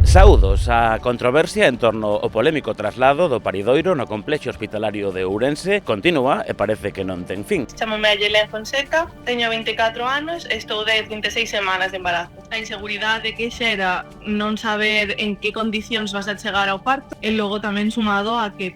Saúdos a controversia en torno ao polémico traslado do paridoiro no complexo hospitalario de Ourense continúa e parece que non ten fin. Chámome Ayelén Fonseca, teño 24 anos e estou de 26 semanas de embarazo. A inseguridade que xera non saber en que condicións vas a chegar ao parto e logo tamén sumado a que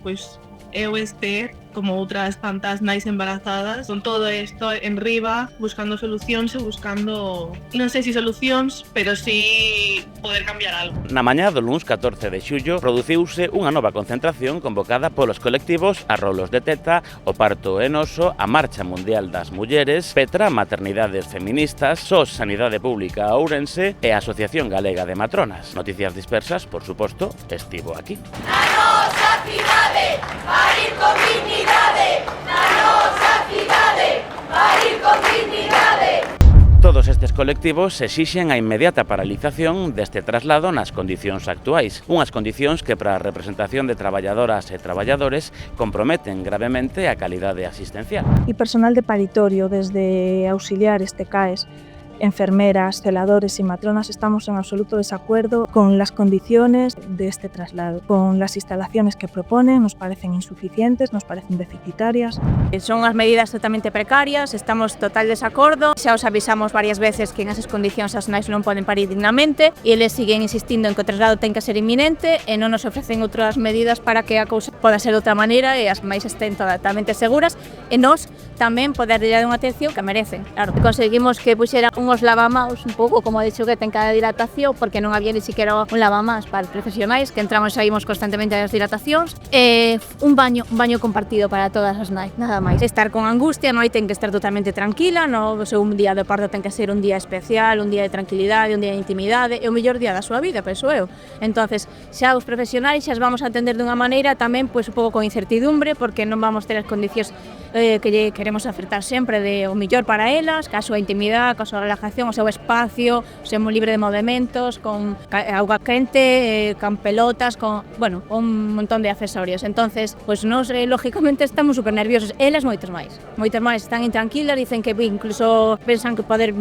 eu este como outras tantas nais embarazadas, con todo isto en riba, buscando solucións e buscando, non sei se solucións, pero sí poder cambiar algo. Na mañá do luns 14 de xullo produciuse unha nova concentración convocada polos colectivos A Rolos de Teta, O Parto é Noso, a Marcha Mundial das Mulleres, Petra, Maternidades Feministas, SOS Sanidade Pública a Ourense e a Asociación Galega de Matronas. Noticias Dispersas, por suposto, estivo aquí. Na nosa cidade, parir con dignidade. Na nosa cidade, parir con dignidade. Todos estes colectivos exixen a inmediata paralización deste traslado nas condicións actuais, unhas condicións que para a representación de traballadoras e traballadores comprometen gravemente a calidade asistencial. E personal de paritorio, desde auxiliares, TCAES, enfermeras, celadores y matronas, estamos en absoluto desacuerdo con las condiciones de este traslado. Con las instalaciones que proponen nos parecen insuficientes, nos parecen deficitarias. Son as medidas totalmente precarias, estamos total desacordo. Xa os avisamos varias veces que en esas condicións as nais non poden parir dignamente e eles siguen insistindo en que o traslado ten que ser inminente e non nos ofrecen outras medidas para que a cousa poda ser de outra maneira e as máis estén totalmente seguras e nós tamén poder dar unha atención que merecen. Claro, conseguimos que puxeran unhos lavamaus un pouco como de xoguete en cada dilatación porque non había ni siquiera un lavamás para os profesionais que entramos e saímos constantemente das dilatacións e un baño compartido para todas as nais, nada máis. Estar con angustia, non ten que estar totalmente tranquila, no, o seu un día de parto ten que ser un día especial, un día de tranquilidade, un día de intimidade e o mellor día da súa vida, penso eu. Entonces, xa os profesionais xa os vamos a atender dunha maneira tamén pois un pouco con incertidumbre porque non vamos ter as condicións que lle queremos ofertar sempre de o mellor para elas, ca a súa intimidade, ca a súa relajación, o seu espacio, o seu libre de movimentos, con auga quente, con pelotas, con, bueno, un montón de accesorios. Entonces, pues nos lógicamente estamos super nerviosos, elas moitas máis, están intranquilas, dicen que incluso pensan que poder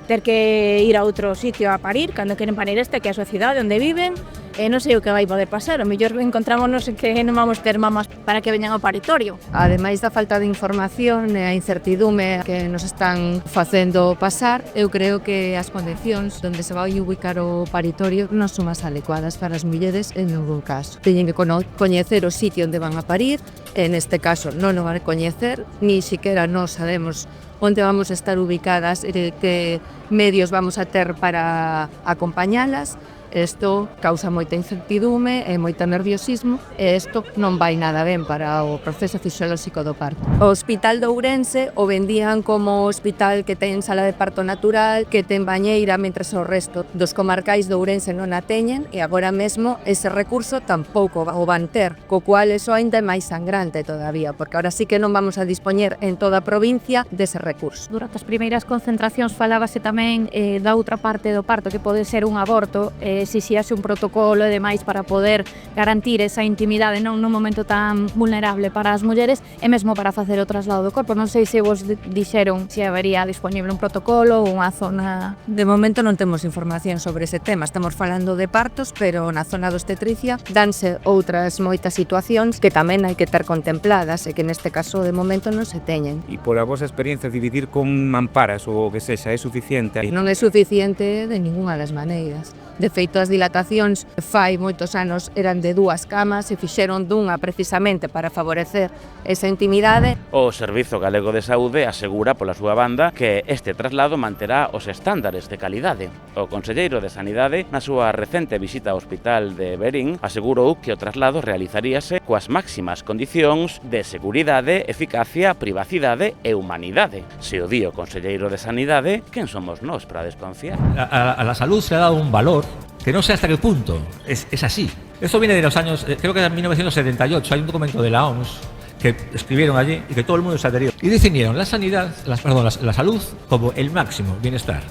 ter que ir a outro sitio a parir, cando queren parir que é a súa cidade onde viven, e non sei o que vai poder pasar, o mellor encontrámonos que non vamos ter mamas para que veñan ao paritorio. Ademais da falta de información e a incertidume que nos están facendo pasar, eu creo que as condicións onde se vai ubicar o paritorio non son as adecuadas para as mulleres en ningún caso. Teñen que coñecer o sitio onde van a parir, en este caso non o van a coñecer, ni siquiera nós sabemos onde vamos a estar ubicadas e que medios vamos a ter para acompañalas. Isto causa moita incertidume e moito nerviosismo e isto non vai nada ben para o proceso fisiolóxico do parto. O Hospital de Ourense o vendían como hospital que ten sala de parto natural, que ten bañeira, mentres o resto dos comarcais de Ourense non a teñen e agora mesmo ese recurso tampouco o van ter, co cual eso ainda é máis sangrante todavía, porque ahora sí que non vamos a dispoñer en toda a provincia dese recurso. Durante as primeiras concentracións falábase tamén da outra parte do parto que pode ser un aborto, exixíase un protocolo e demais para poder garantir esa intimidade nun momento tan vulnerable para as mulleres e mesmo para facer o traslado do corpo. Non sei se vos dixeron se habería disponible un protocolo ou unha zona. De momento non temos información sobre ese tema, estamos falando de partos, pero na zona do obstetricia danse outras moitas situacións que tamén hai que ter contempladas e que neste caso de momento non se teñen. E por a vosa experiencia dividir con mamparas ou o que sexa é suficiente? Non é suficiente de ningunha das maneiras. De feito, as dilatacións fai moitos anos eran de 2 camas e fixeron dunha precisamente para favorecer esa intimidade. O Servizo Galego de Saúde asegura pola súa banda que este traslado manterá os estándares de calidade. O conselleiro de Sanidade, na súa recente visita ao Hospital de Verín, asegurou que o traslado realizaríase coas máximas condicións de seguridade, eficacia, privacidade e humanidade. Se o di o conselleiro de Sanidade, quen somos nós para desconfiar? A la salud se ha dado un valor que no sé hasta qué punto es así. Esto viene de los años, creo que en 1978, hay un documento de la OMS que escribieron allí y que todo el mundo se adherió. Y definieron la salud como el máximo bienestar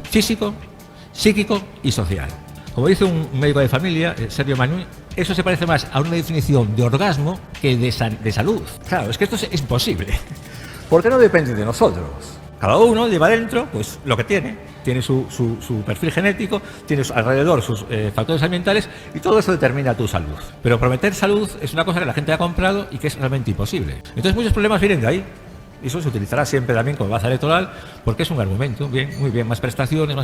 físico, psíquico y social. Como dice un médico de familia, Sergio Manuel, eso se parece más a una definición de orgasmo que de salud. Claro, es que esto es imposible, porque no depende de nosotros. Cada uno lleva dentro pues lo que tiene su perfil genético, tiene alrededor sus factores ambientales y todo eso determina tu salud. Pero prometer salud es una cosa que la gente ha comprado y que es realmente imposible. Entonces muchos problemas vienen de ahí. Y eso se utilizará siempre también como base electoral porque es un argumento, muy bien, más prestaciones,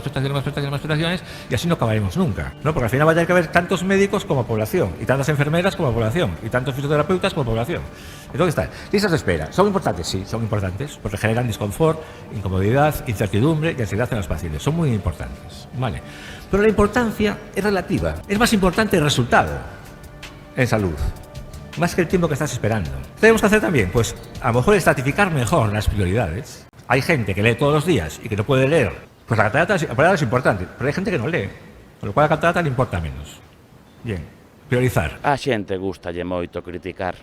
y así no acabaremos nunca, ¿no? Porque al final va a tener que haber tantos médicos como población, y tantas enfermeras como población, y tantos fisioterapeutas como población. Entonces está. Listas de espera. ¿Son importantes? Sí, son importantes, porque generan disconfort, incomodidad, incertidumbre y ansiedad en los pacientes. Son muy importantes, ¿vale? Pero la importancia es relativa. Es más importante el resultado en salud, más que el tiempo que estás esperando. ¿Qué tenemos que hacer también? Pues a lo mejor estratificar mejor las prioridades. Hay gente que lee todos los días y que no puede leer. Pues la catarata es importante, pero hay gente que no lee, con lo cual a la catarata le importa menos. Bien, priorizar. A xente gustalle moito criticar.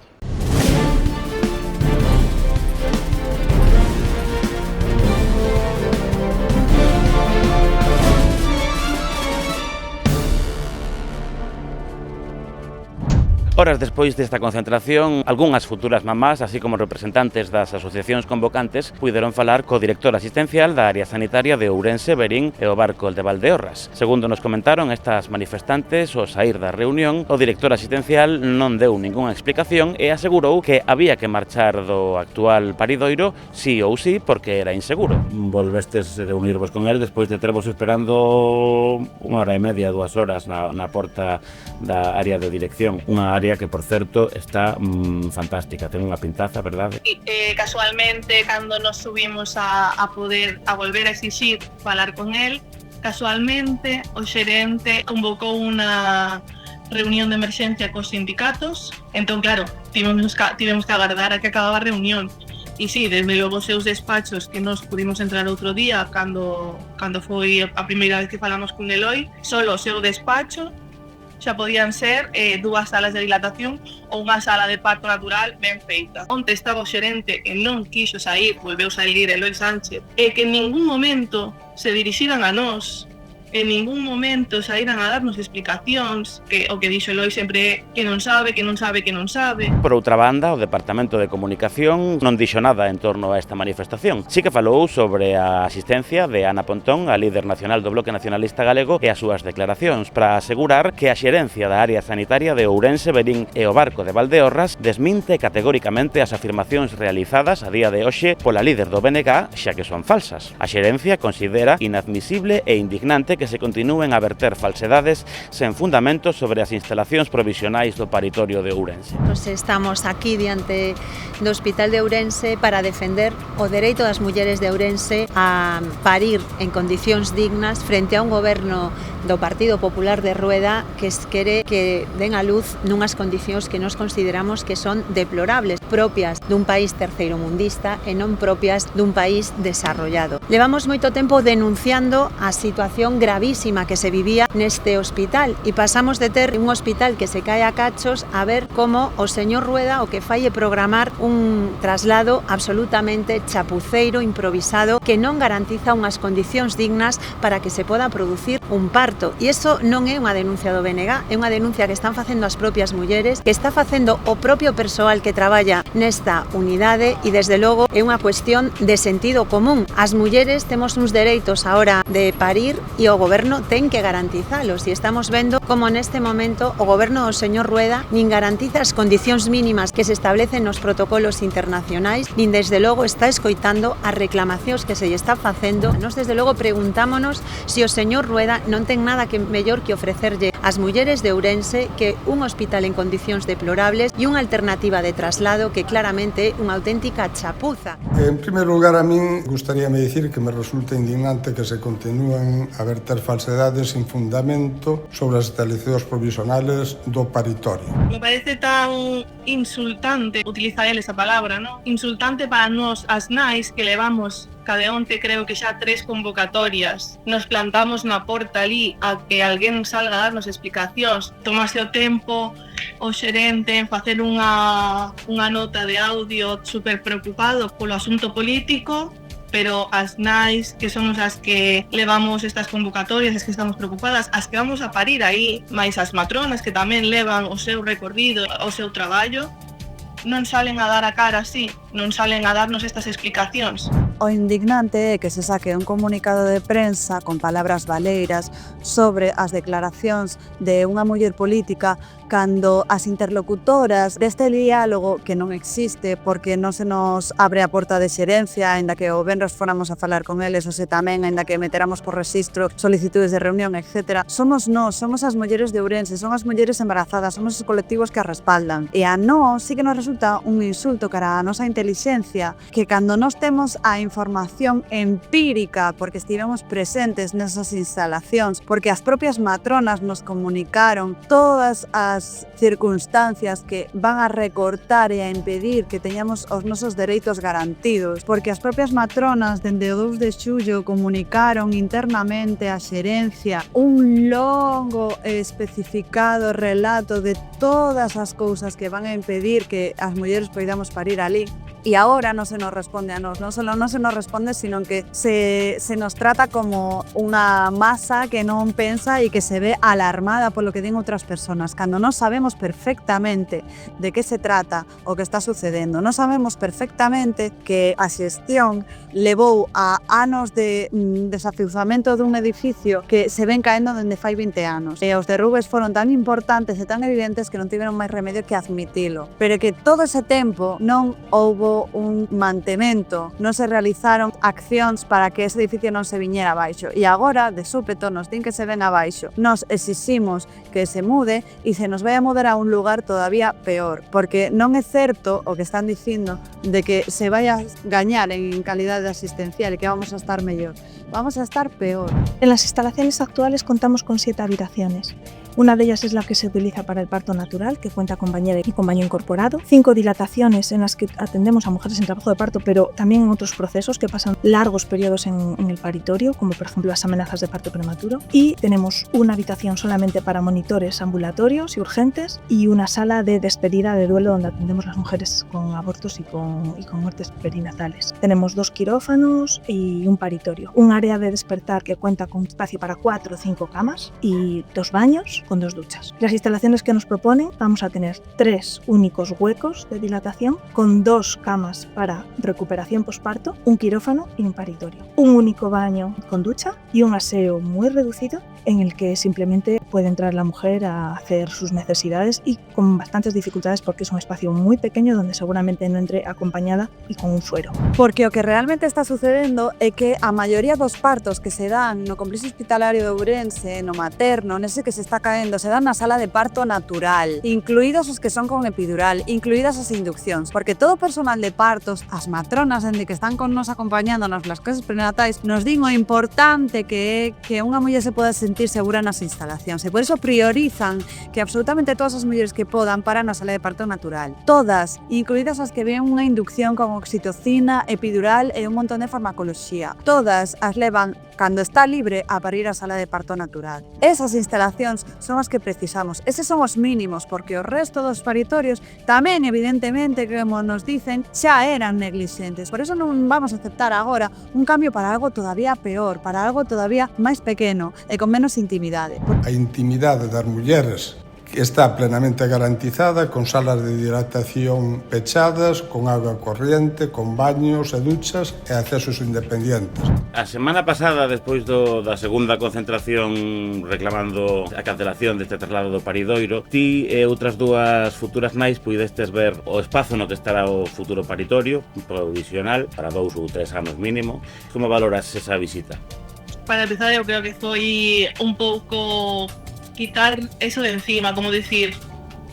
Horas despois desta concentración, algunhas futuras mamás, así como representantes das asociacións convocantes, puideron falar co director asistencial da área sanitaria de Ourense, Verín e o Barco de Valdeorras. Segundo nos comentaron estas manifestantes, ao saír da reunión, o director asistencial non deu ningunha explicación e asegurou que había que marchar do actual paridoiro sí ou sí porque era inseguro. Volvestes reunirvos con el despois de tervos esperando 1 hora e media, 2 horas na porta da área de dirección, unha área que, por certo, está fantástica, ten unha pintaza, verdade? Casualmente, cando nos subimos a volver a exixir falar con él, casualmente o xerente convocou unha reunión de emerxencia cos sindicatos, entón, claro, tivemos que agardar a que acababa a reunión. E sí, desde logo os seus despachos que nos pudimos entrar outro día cando foi a primeira vez que falamos con Eloi, solo o seu despacho xa podían ser 2 salas de dilatación ou unha sala de parto natural ben feita. Onte estaba o xerente que non quixo sair, volveu sair Eloi Sánchez, e que en ningún momento se dirixiran a nós, en ningún momento saíran a darnos explicacións, que o que dixo Eloi sempre que non sabe. Por outra banda, o Departamento de Comunicación non dixo nada en torno a esta manifestación. Sí que falou sobre a asistencia de Ana Pontón, a líder nacional do Bloque Nacionalista Galego, e as súas declaracións para asegurar que a xerencia da área sanitaria de Ourense, Verín e o Barco de Valdeorras desminte categóricamente as afirmacións realizadas a día de hoxe pola líder do BNG, xa que son falsas. A xerencia considera inadmisible e indignante que se continúen a verter falsedades sen fundamento sobre as instalacións provisionais do paritorio de Ourense. Nos estamos aquí diante do Hospital de Ourense para defender o dereito das mulleres de Ourense a parir en condicións dignas frente a un goberno do Partido Popular de Rueda que quere que den a luz nunhas condicións que nos consideramos que son deplorables, propias dun país terceiromundista e non propias dun país desarrollado. Levamos moito tempo denunciando a situación gravísima que se vivía neste hospital e pasamos de ter un hospital que se cae a cachos a ver como o señor Rueda o que fai é programar un traslado absolutamente chapuceiro, improvisado, que non garantiza unhas condicións dignas para que se poda producir un parto. E iso non é unha denuncia do BNG, é unha denuncia que están facendo as propias mulleres, que está facendo o propio persoal que traballa nesta unidade e, desde logo, é unha cuestión de sentido común. As mulleres temos uns dereitos a hora de parir e o goberno ten que garantizalos e estamos vendo como neste momento o goberno do señor Rueda nin garantiza as condicións mínimas que se establecen nos protocolos internacionais, nin desde logo está escoitando as reclamacións que se lle está facendo. Nos desde logo preguntámonos se o señor Rueda non ten nada que mellor que ofrecerlle ás mulleres de Ourense que un hospital en condicións deplorables e unha alternativa de traslado que claramente é unha auténtica chapuza. En primer lugar, a min gustaríame dicir que me resulta indignante que se continúen a verter falsedades sin fundamento sobre as instalacións provisionales do paritorio. Me parece tan insultante utilizar esa palabra, ¿no? Insultante para nós as nais que levamos cada onte creo que xa 3 convocatorias. Nos plantamos na porta ali a que alguén salga a darnos explicacións. Tomase o tempo o xerente en facer unha nota de audio super preocupado polo asunto político, pero as nais, que son as que levamos estas convocatorias, as que estamos preocupadas, as que vamos a parir aí, máis as matronas que tamén levan o seu recorrido, o seu traballo, non salen a dar a cara así, non salen a darnos estas explicacións. O indignante é que se saque un comunicado de prensa con palabras baleiras sobre as declaracións de unha muller política cando as interlocutoras deste diálogo que non existe porque non se nos abre a porta de xerencia, aínda que o venres fóramos a falar con eles, ou se tamén, aínda que meteramos por registro solicitudes de reunión, etc. Somos nós, somos as mulleres de Ourense, son as mulleres embarazadas, somos os colectivos que as respaldan. E a nós sí que nos resulta un insulto cara a nosa intelixencia que cando nós temos a información empírica porque estivemos presentes nesas instalacións, porque as propias matronas nos comunicaron todas as circunstancias que van a recortar e a impedir que teñamos os nosos dereitos garantidos, porque as propias matronas dende o 2 de xullo comunicaron internamente a xerencia un longo e especificado relato de todas as cousas que van a impedir que as mulleres poidamos parir ali. E agora non se nos responde a nós, non só non se nos responde, sino que se nos trata como unha masa que non pensa e que se ve alarmada polo que din outras persoas, cando non sabemos perfectamente de que se trata o que está sucedendo. Non sabemos perfectamente que a xestión levou a anos de desafiuzamento dun edificio que se ven caendo dende fai 20 anos. E os derrubes foron tan importantes e tan evidentes que non tiveron máis remedio que admitilo. Pero que todo ese tempo non houbo un mantemento, non se realizaron accións para que ese edificio non se viñera abaixo. E agora, de súpeto, nos din que se ven abaixo. Nos exiximos que se mude e se nos vai a mudar a un lugar todavía peor, porque non é certo o que están dicindo de que se vai a gañar en calidade asistencial e que vamos a estar mellor. Vamos a estar peor. En las instalaciones actuales contamos con 7 habitaciones. Una de ellas es la que se utiliza para el parto natural, que cuenta con bañera y con baño incorporado. 5 dilataciones en las que atendemos a mujeres en trabajo de parto, pero también en otros procesos que pasan largos periodos en el paritorio, como por ejemplo las amenazas de parto prematuro. Y tenemos una habitación solamente para monitores ambulatorios y urgentes y una sala de despedida de duelo donde atendemos a las mujeres con abortos y con muertes perinatales. Tenemos 2 quirófanos y un paritorio. Un área de despertar que cuenta con espacio para 4 o 5 camas y 2 baños con 2 duchas. Las instalaciones que nos proponen vamos a tener 3 únicos huecos de dilatación con 2 camas para recuperación posparto, un quirófano y un paritorio. Un único baño con ducha y un aseo muy reducido en el que simplemente puede entrar la mujer a hacer sus necesidades y con bastantes dificultades porque es un espacio muy pequeño donde seguramente no entre acompañada y con un suero. Porque o que realmente está sucedendo é que a maioría dos partos que se dan no complexo hospitalario de Ourense, no materno, nese que se está caendo, se dan na sala de parto natural, incluídos os que son con epidural, incluídas as induccións, porque todo o personal de partos, as matronas dende que están con nos acompañándonos nas clases prenatais, nos din o importante que é que unha muller se poda sentir segura nas instalacións e por iso priorizan que absolutamente todas as mulleres que podan paran na sala de parto natural. Todas, incluídas as que ven unha inducción con oxitocina, epidural e un montón de farmacoloxía. Todas as levan cando está libre a parir a sala de parto natural. Esas instalacións son as que precisamos. Eses son os mínimos, porque o resto dos paritorios tamén, evidentemente, como nos dicen, xa eran neglixentes. Por eso non vamos a aceptar agora un cambio para algo todavía peor, para algo todavía máis pequeno e con menos intimidade. A intimidade das mulleres está plenamente garantizada con salas de dilatación pechadas, con agua corriente, con baños e duchas e accesos independientes. A semana pasada, despois da segunda concentración reclamando a cancelación deste traslado do paridoiro, ti e outras 2 futuras nais puidestes ver o espazo no que estará o futuro paritorio provisional para 2 ou 3 anos mínimo. Como valoras esa visita? Para empezar, eu creo que foi un pouco quitar eso de encima, como decir,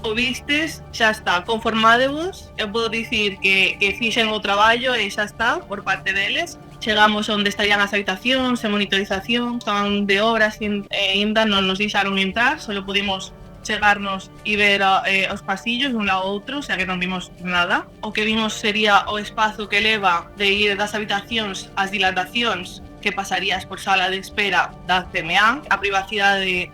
o vistes, xa está, conformadevos, eu podo dicir que fixen o traballo e xa está, por parte deles. Chegamos onde estarían as habitacións, a monitorización, estaban de obras e ainda non nos deixaron entrar, só pudimos chegarnos e ver os pasillos de un lado a outro, o sea que non vimos nada. O que vimos sería o espazo que leva de ir das habitacións ás dilatacións que pasarías por sala de espera da CMA, a privacidade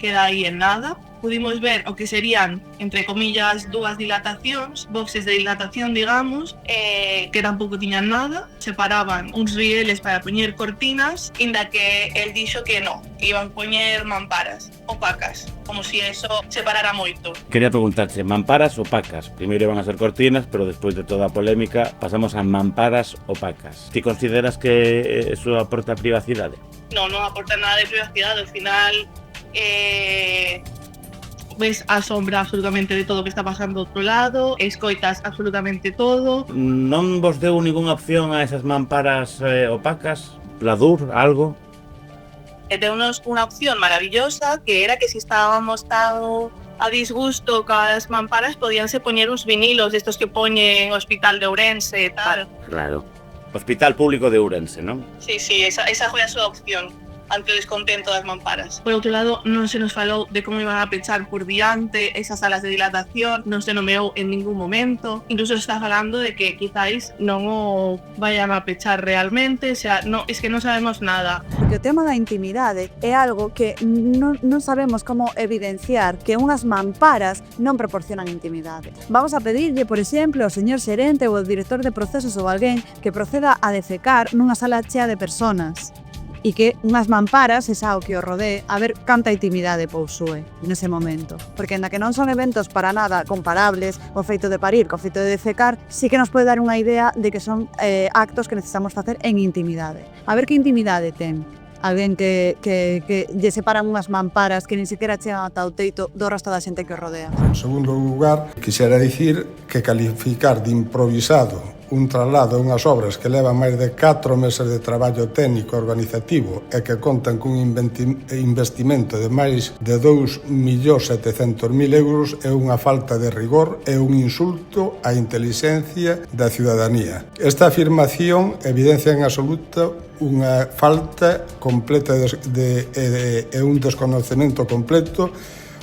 queda aí en nada. Pudimos ver o que serían, entre comillas, dúas dilatacións, boxes de dilatación, digamos, que tampouco tiñan nada. Separaban uns rieles para poñer cortinas, inda que el dixo que non, que iban poñer mamparas opacas, como si eso separara moito. Quería preguntarte, mamparas opacas. Primeiro iban a ser cortinas, pero despois de toda a polémica pasamos a mamparas opacas. Ti consideras que eso aporta privacidade? Non aporta nada de privacidade, ao final ves a sombra absolutamente de todo o que está pasando do outro lado, escoitas absolutamente todo. Non vos deu ningunha opción a esas mamparas opacas? Pladur, algo? Deunos unha opción maravillosa, que era que si estábamos tan a disgusto cas mamparas, podíanse poñer uns vinilos destos que poñen o Hospital de Ourense e tal. Claro. Hospital Público de Ourense, non? Sí, esa foi a súa opción ante o descontento das mamparas. Por outro lado, non se nos falou de como iban a pechar por diante esas salas de dilatación, non se nomeou en ningún momento. Incluso se está falando de que quizáis non o vayan a pechar realmente, o sea, no, es que non sabemos nada. Porque o tema da intimidade é algo que non sabemos como evidenciar que unhas mamparas non proporcionan intimidade. Vamos a pedirlle, por exemplo, ao señor xerente ou ao director de procesos ou alguén que proceda a defecar nunha sala chea de personas e que unhas mamparas, esa o que o rodee, a ver canta intimidade pousúe nese momento. Porque ainda que non son eventos para nada comparables, o feito de parir co feito de defecar, sí que nos pode dar unha idea de que son actos que necesitamos facer en intimidade. A ver que intimidade ten alguén que lle separan unhas mamparas que nin siquiera chegan ata o teito do resto da xente que o rodea. En segundo lugar, quixera dicir que calificar de improvisado un traslado a unhas obras que levan máis de 4 meses de traballo técnico organizativo e que contan cun investimento de máis de 2.700.000 euros é unha falta de rigor e un insulto á intelixencia da ciudadanía. Esta afirmación evidencia en absoluto unha falta completa e un desconocemento completo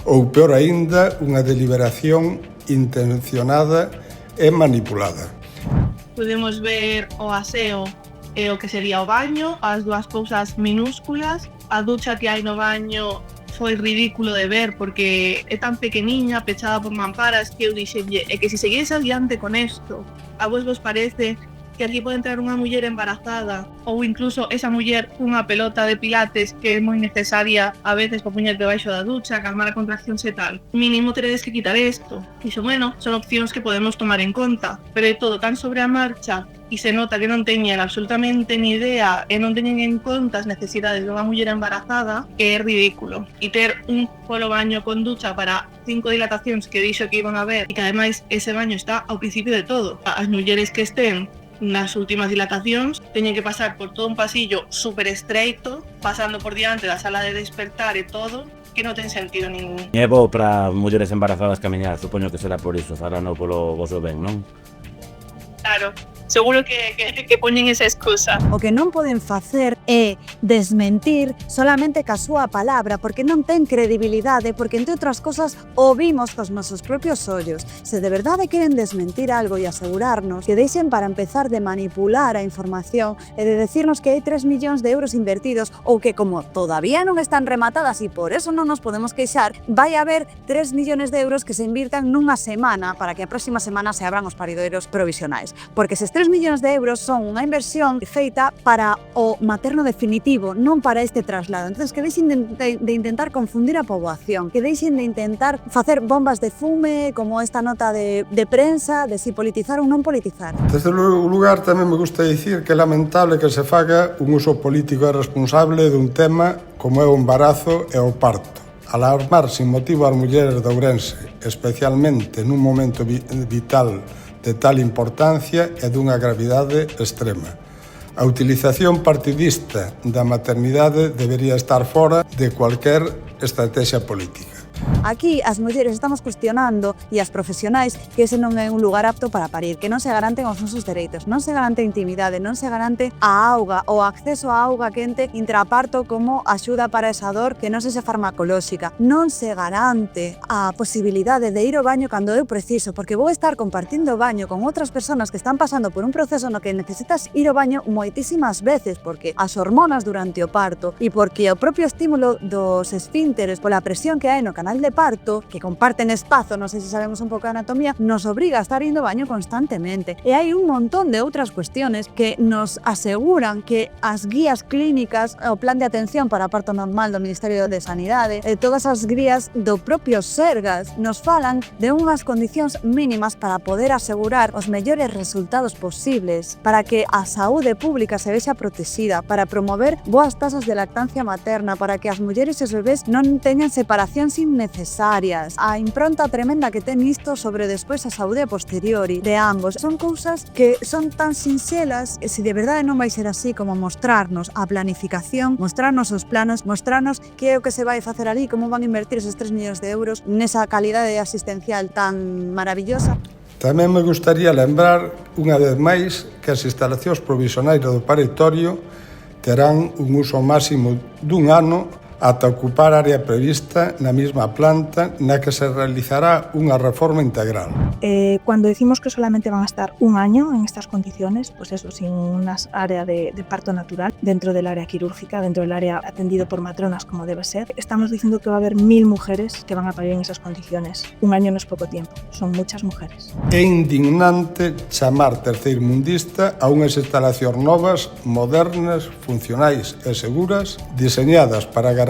ou, peor aínda, unha deliberación intencionada e manipulada. Podemos ver o aseo e o que sería o baño, as dúas cousas minúsculas. A ducha que hai no baño foi ridículo de ver porque é tan pequeniña, pechada por mamparas, que eu dixenlle, e que se seguís adiante con isto, a vos parece que aquí pode entrar unha muller embarazada ou incluso esa muller cunha pelota de pilates que é moi necesaria a veces para poñer debaixo da ducha, calmar a contracción e tal. Mínimo teredes que quitar isto. Iso, bueno, son opcións que podemos tomar en conta, pero é todo tan sobre a marcha e se nota que non teñen absolutamente ni idea e non teñen en conta as necesidades dunha muller embarazada, que é ridículo. E ter un solo baño con ducha para 5 dilatacións que dixo que iban a ver e que ademais ese baño está ao principio de todo. As mulleres que estén nas últimas dilatacións teñen que pasar por todo un pasillo super estreito, pasando por diante da sala de despertar e todo, que non ten sentido ningún. É bo para mulleres embarazadas camiñar, supoño que será por iso, fará non polo voso ben, non? Claro, seguro que poñen esa excusa. O que non poden facer é desmentir solamente ca súa palabra, porque non ten credibilidade, porque, entre outras cosas, o vimos cos nosos propios ollos. Se de verdade queren desmentir algo e asegurarnos, que deixen para empezar de manipular a información e de decirnos que hai 3 millóns de euros invertidos ou que, como todavía non están rematadas e por eso non nos podemos queixar, vai haber 3 millones de euros que se invirtan nunha semana para que a próxima semana se abran os paridoiros provisionais. Porque eses 3 millóns de euros son unha inversión feita para o materno definitivo, non para este traslado. Entonces, que deixen de intentar confundir a poboación, que deixen de intentar facer bombas de fume, como esta nota de prensa, de si politizar ou non politizar. Desde lugar, tamén me gusta dicir que é lamentable que se faga un uso político e responsable dun tema como é o embarazo e o parto. Alarmar sin motivo as mulleres de Ourense, especialmente nun momento vital de tal importancia e dunha gravidade extrema. A utilización partidista da maternidade debería estar fora de cualquier estrategia política. Aquí as mulleres estamos cuestionando e as profesionais que ese non é un lugar apto para parir, que non se garanten os nosos dereitos, non se garante a intimidade, non se garante a auga, o acceso a auga quente intraparto como axuda para esa dor que non sexa farmacolóxica, non se garante a posibilidade de ir ao baño cando eu preciso, porque vou estar compartindo baño con outras persoas que están pasando por un proceso no que necesitas ir ao baño moitísimas veces, porque as hormonas durante o parto e porque o propio estímulo dos esfínteres pola presión que hai no canal de parto, que comparten espazo, non sei se sabemos un pouco de anatomía, nos obriga a estar indo ao baño constantemente. E hai un montón de outras cuestiones que nos aseguran que as guías clínicas, o plan de atención para parto normal do Ministerio de Sanidade, e todas as guías do propio Sergas nos falan de unhas condicións mínimas para poder asegurar os mellores resultados posibles, para que a saúde pública se vexa protexida, para promover boas tasas de lactancia materna, para que as mulleres e os bebés non teñan separacións innecesarias. A impronta tremenda que ten isto sobre despois a saúde posteriori de ambos. Son cousas que son tan sinxelas e se de verdade non vai ser así como mostrarnos a planificación, mostrarnos os planos, mostrarnos que é o que se vai facer ali, como van a invertir esos 3 millóns de euros nesa calidade asistencial tan maravillosa. Tamén me gustaría lembrar unha vez máis que as instalacións provisionais do paritorio terán un uso máximo dun ano ata ocupar a área prevista na mesma planta na que se realizará unha reforma integral. Cuando decimos que solamente van a estar un año en estas condiciones, pues eso, sin una área de parto natural, dentro del área quirúrgica, dentro del área atendido por matronas como debe ser, estamos diciendo que va a haber 1000 mujeres que van a parir en esas condiciones. Un año no es poco tiempo, son muchas mujeres. É indignante chamar terceirmundista a unhas instalacións novas, modernas, funcionais e seguras, diseñadas para garantir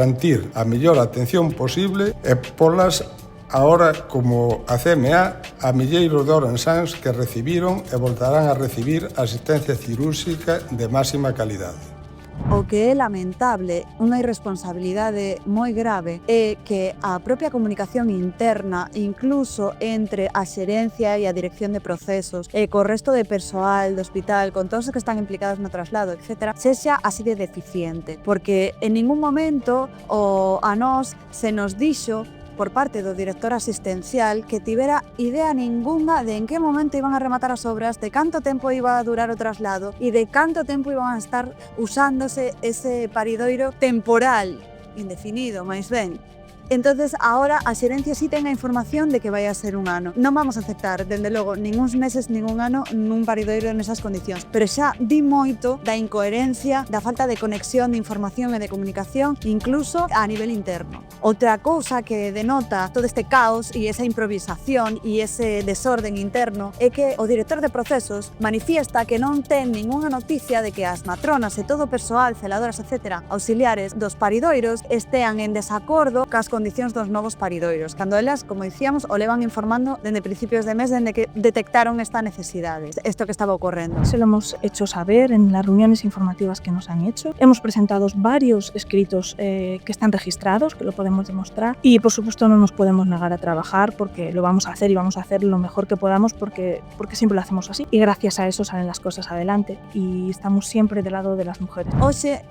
a mellor atención posible e polas agora como a CMA a milleiros de ourensáns que recibiron e voltarán a recibir asistencia cirúrxica de máxima calidade. O que é lamentable, unha irresponsabilidade moi grave, é que a propia comunicación interna, incluso entre a xerencia e a dirección de procesos, e co resto de persoal do hospital, con todos os que están implicados no traslado, etc., sexa así de deficiente. Porque en ningún momento a nós se nos dixo por parte do director asistencial que tivera idea ninguna de en que momento iban a rematar as obras, de canto tempo iba a durar o traslado e de canto tempo iban a estar usándose ese paridoiro temporal, indefinido, máis ben. Entonces, ahora a xerencia sí ten a información de que vai a ser un ano. Non vamos a aceptar, dende logo, ningúns meses, ningún ano, nun paridoiro nesas condicións. Pero xa di moito da incoherencia, da falta de conexión, de información e de comunicación, incluso a nivel interno. Outra cousa que denota todo este caos e esa improvisación e ese desorden interno é que o director de procesos manifiesta que non ten ningunha noticia de que as matronas e todo o persoal, celadoras, etc., auxiliares dos paridoiros estean en desacordo cas condicións dos novos paridoiros, cando elas, como dicíamos, o levan informando dende principios de mes, dende que detectaron esta necesidade, esto que estaba ocorrendo. Se lo hemos hecho saber en las reuniones informativas que nos han hecho. Hemos presentado varios escritos que están registrados, que lo podemos demostrar, y por supuesto no nos podemos negar a trabajar porque lo vamos a hacer y vamos a hacer lo mejor que podamos porque siempre lo hacemos así, y gracias a eso salen las cosas adelante y estamos siempre del lado de las mujeres. Hoxe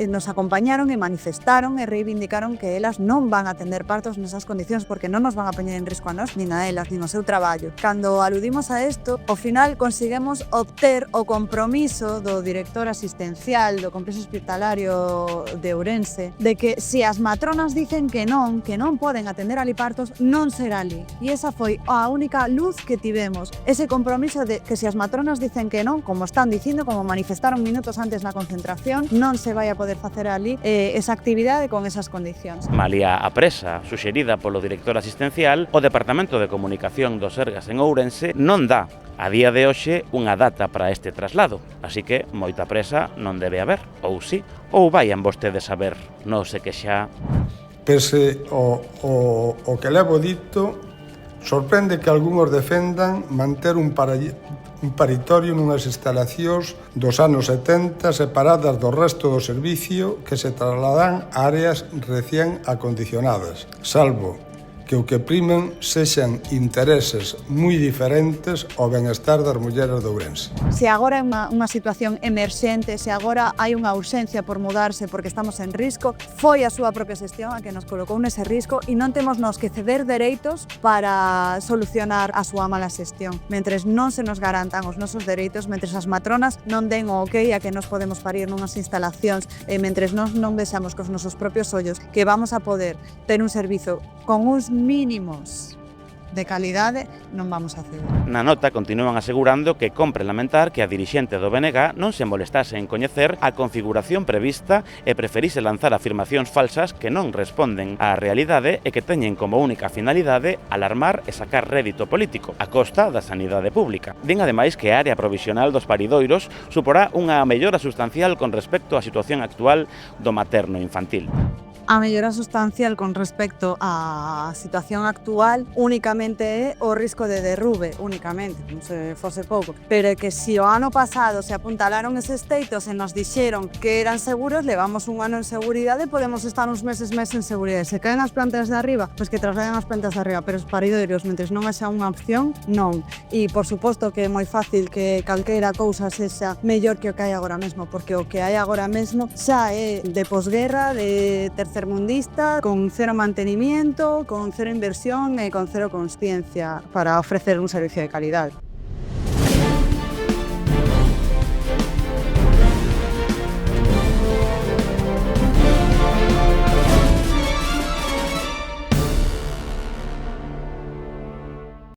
nos acompañaron e manifestaron e reivindicaron que elas non van a atender partos nesas condicións porque non nos van a poñer en risco a nós, nin a elas, nin o seu traballo. Cando aludimos a isto, ao final conseguimos obter o compromiso do director asistencial do complexo hospitalario de Ourense de que se as matronas dicen que non poden atender ali partos, non será ali. E esa foi a única luz que tivemos, ese compromiso de que se as matronas dicen que non, como están dicindo, como manifestaron minutos antes na concentración, non se vai a poder facer ali esa actividade con esas condicións. Malia a presa suxerida polo director asistencial, o Departamento de Comunicación do Sergas en Ourense non dá a día de hoxe unha data para este traslado, así que moita presa non debe haber, ou sí, ou vayan vostedes a ver, non se que xa... Pese o que levo dito, sorprende que algúns defendan manter un paritorio nunhas instalacións dos anos 70 separadas do resto do servicio que se trasladan a áreas recén acondicionadas, salvo que o que primen sexan intereses moi diferentes ao benestar das mulleres de Ourense. Se agora é unha situación emerxente, se agora hai unha urxencia por mudarse porque estamos en risco, foi a súa propia xestión a que nos colocou nese risco e non temos nos que ceder dereitos para solucionar a súa mala xestión. Mentres non se nos garantan os nosos dereitos, mentres as matronas non den o ok a que nos podemos parir nunhas instalacións e mentres non vexamos cos nosos propios ollos que vamos a poder ter un servizo con uns mínimos de calidade, non vamos a ceder. Na nota continúan asegurando que compre lamentar que a dirixente do BNG non se molestase en coñecer a configuración prevista e preferise lanzar afirmacións falsas que non responden á realidade e que teñen como única finalidade alarmar e sacar rédito político a costa da sanidade pública. Din ademais que a área provisional dos paridoiros suporá unha mellora sustancial con respecto á situación actual do materno infantil. A mellora sustancial con respecto á situación actual únicamente é o risco de derrube, únicamente, non se fose pouco. Pero é que se o ano pasado se apuntalaron eses teitos e nos dixeron que eran seguros, levamos un ano en seguridade e podemos estar uns meses máis en seguridade. Se caen as plantas de arriba, pois que trasladen as plantas de arriba, pero os paridoiros, mentres non haxa unha opción, non. E, por suposto, que é moi fácil que calquera cousa sexa mellor que o que hai agora mesmo, porque o que hai agora mesmo xa é de posguerra, de tercermundista, con cero mantenimiento, con cero inversión e con cero consciencia para ofrecer un servicio de calidad.